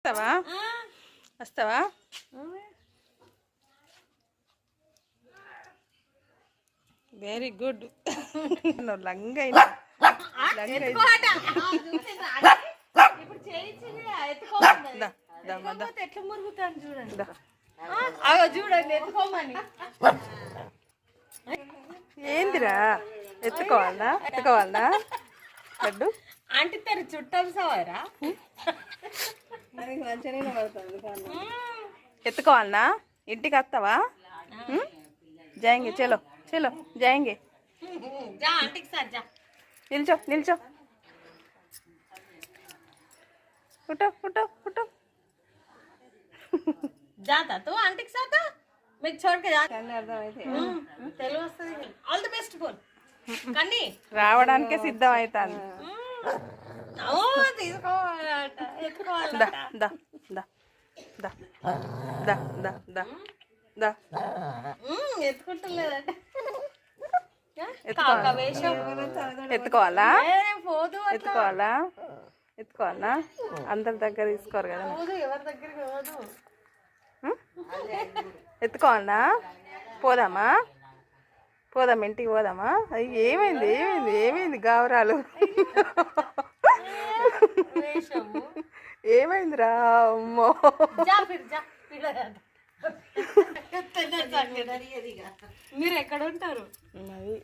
వస్తావా వస్తావా very good లంగా ఎట్లా మురుగుతాను చూడండి చూడండి ఎత్తుకోమని. ఏందిరా ఎత్తుకోవాలనా లడ్డు ఆంటీ తన చుట్టాలు సవారా ఎత్తుకోవాలనా ఇంటికి వస్తావా జాయింగే చలో చలో జాయింగే जा आंटी के साथ जा నిల్చో उठो जाता तो आंटी के साथ मैं छोड़ के जा తెలుగు వస్తుంది ఆల్ ది బెస్ట్ బోల్ కన్నీ రావడానికే సిద్ధం అవుతాను ఓ తీసుకోవాలట ఎత్తుకోవాలట దా దా దా దా దా దా దా ఎత్తుకుంటలేదట ఎత్తుకోవాలా ఎత్తుకోవాలా అందరి దగ్గర తీసుకోరు కదా ఎవరి దగ్గరికి పోదు ఎత్తుకోవాలనా పోదామా ఇంటికి పోదామా అయ్యి ఏమైంది గావరాలు ఏమైందిరా అమ్మో మీరు ఎక్కడ ఉంటారు అది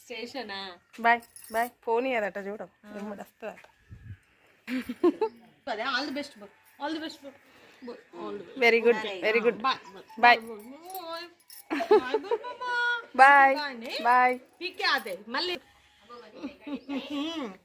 స్టేషనా బాయ్ ఫోన్ ఇయ్యదట చూడం ఎమ్మడి వస్తుందట all the best all the best very good boy boy పీకే ఆతే మళ్ళీ